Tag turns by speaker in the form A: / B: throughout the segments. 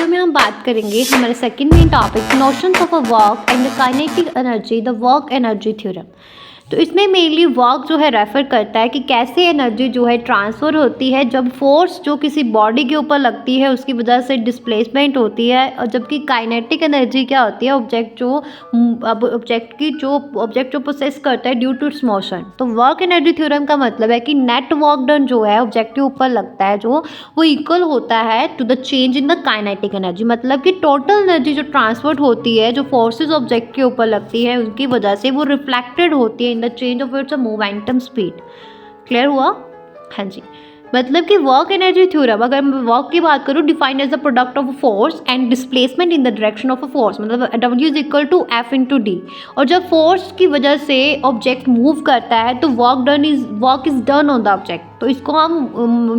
A: Video में हम बात करेंगे हमारे second main topic notions of a work and the kinetic energy, the work energy theorem. तो इसमें मेनली वर्क जो है रेफर करता है कि कैसे एनर्जी जो है ट्रांसफ़र होती है जब फोर्स जो किसी बॉडी के ऊपर लगती है उसकी वजह से डिस्प्लेसमेंट होती है, और जबकि काइनेटिक एनर्जी क्या होती है, ऑब्जेक्ट जो प्रोसेस करता है ड्यू टू इट्स मोशन। तो वर्क एनर्जी थ्योरम का मतलब है कि नेट वर्क डन जो है ऑब्जेक्ट के ऊपर लगता है जो वो इक्वल होता है to the change in the kinetic energy. मतलब कि टोटल एनर्जी जो ट्रांसफर होती है, जो फोर्सेज ऑब्जेक्ट के ऊपर लगती है उनकी वजह से वो रिफ्लेक्टेड होती है in the change of its momentum speed. Clear हुआ? हाँ जी। मतलब कि वर्क एनर्जी थ्योरम, अगर मैं वर्क की बात करूँ, defined as the product of force and displacement in the direction of a force, मतलब W is equal to F into d. और जब फोर्स की वजह से ऑब्जेक्ट मूव करता है तो work is done on the object. तो इसको हम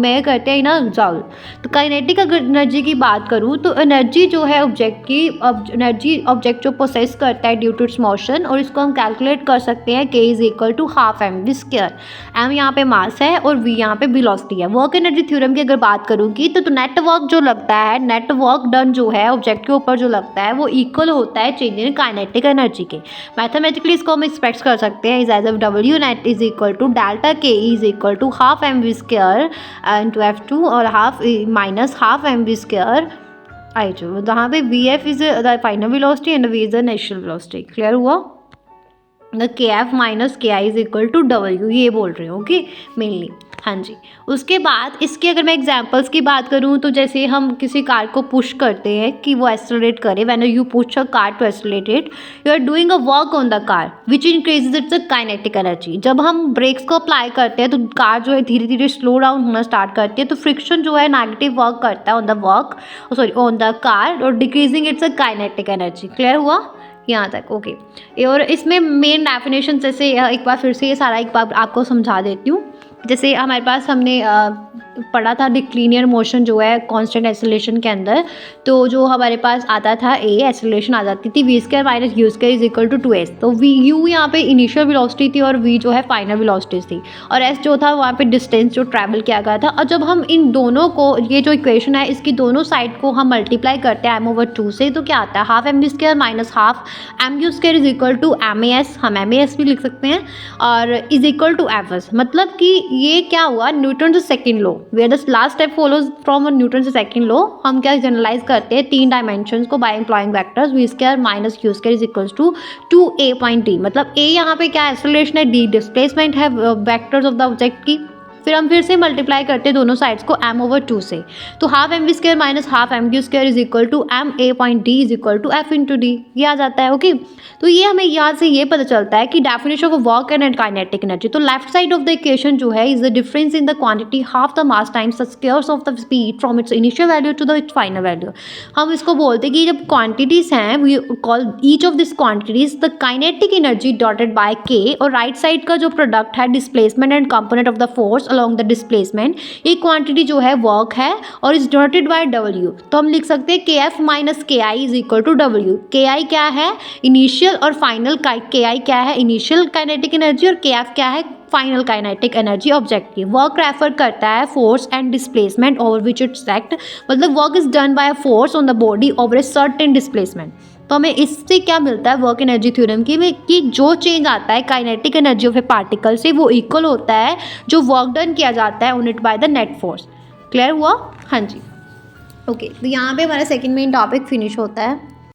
A: मैं करते हैं ना जॉल। तो काइनेटिक अगर एनर्जी की बात करूँ तो एनर्जी जो है ऑब्जेक्ट की, एनर्जी ऑब्जेक्ट जो प्रोसेस करता है ड्यू टू इट्स मोशन, और इसको हम कैलकुलेट कर सकते हैं K is equal to half mv square. m यहाँ पे मास है और v यहाँ पे वेलोसिटी है। वर्क एनर्जी थ्योरम की अगर बात करूँगी तो नेट वर्क जो लगता है, नेट वर्क डन जो है ऑब्जेक्ट के ऊपर जो लगता है वो इक्वल होता है चेंज इन काइनेटिक एनर्जी के। मैथमेटिकली इसको हम एक्सप्रेस कर सकते हैं is as f W net is equal to delta K is equal to half mv square into F2 और half minus half mv square I2, जहाँ पे Vf is the final velocity and V is the initial velocity. Clear हुआ? KF minus KI is equal to W, ये बोल रही हूँ okay mainly. हाँ जी। उसके बाद इसके अगर मैं एग्जांपल्स की बात करूँ तो जैसे हम किसी कार को पुश करते हैं कि वो एक्सेलरेट करे, when you push a car to accelerate it you are doing a work on the car which increases its kinetic energy. जब हम ब्रेक्स को अप्लाई करते हैं तो कार जो है धीरे धीरे स्लो डाउन होना स्टार्ट करती है, तो फ्रिक्शन जो है नेगेटिव वर्क करता है ऑन द कार और decreasing it's kinetic energy. Clear हुआ यहाँ तक? ओके। और इसमें मेन डेफिनेशन जैसे एक बार फिर से ये सारा एक बार आपको समझा देती हूँ। जैसे हमारे पास हमने पढ़ा था डिक्लीनियर मोशन जो है कांस्टेंट एक्सेलरेशन के अंदर, तो जो हमारे पास आता था A एक्सेलरेशन आ जाती थी v square minus u square is equal to 2s। तो u यहाँ पे इनिशियल वेलोसिटी थी और v जो है फाइनल वेलोसिटी थी, और s जो था वहाँ पे डिस्टेंस जो ट्रैवल किया गया था। और जब हम इन दोनों को, ये जो इक्वेशन है इसकी दोनों साइड को हम मल्टीप्लाई करते हैं m/2 से, तो क्या आता है half mv square minus half mu square is equal to mas, हम mas भी लिख सकते हैं, और इज इक्वल टू fs। मतलब कि ये क्या हुआ, Newton second law where the last step follows from Newton second law. हम क्या जनरलाइज करते हैं तीन डायमेंशंस को by employing vectors v square minus u square is equals to 2a point d। मतलब a यहाँ पे क्या एक्सेलरेशन है, d डिस्प्लेसमेंट है वेक्टर्स ऑफ द ऑब्जेक्ट की। फिर हम फिर से मल्टीप्लाई करते हैं दोनों साइड्स को m/2 से, तो half mv square minus half mq square is equal to ma point d is equal to f into d. ये आ जाता है ओके। तो ये हमें यहाँ से ये पता चलता है कि definition of work and kinetic energy. तो left side of the equation जो है is the difference in the quantity half the mass times the squares of the speed from its initial value to the its final value. हम इसको बोलते हैं कि जब quantities हैं we call each of this quantities the kinetic energy dotted by k, और right side का जो प्रोडक्ट है displacement and component of the force along the displacement, ये क्वांटिटी जो है वर्क है और इज डॉटेड बाय W। तो हम लिख सकते हैं KF minus KI is equal to W। KI क्या है, इनिशियल, और फाइनल KI क्या है, इनिशियल काइनेटिक एनर्जी, और KF क्या है, फाइनल काइनेटिक एनर्जी ऑब्जेक्ट की। वर्क रेफर करता है force and displacement over which its act, मतलब work is done by a force on the body over a certain displacement. तो हमें इससे क्या मिलता है वर्क एनर्जी थ्योरम की में कि जो चेंज आता है kinetic energy of A particle से वो इक्वल होता है जो वर्क डन किया जाता है on it by the net force. Clear हुआ? हाँ जी। ओके। तो यहाँ पे हमारा सेकंड मेन टॉपिक फिनिश होता है।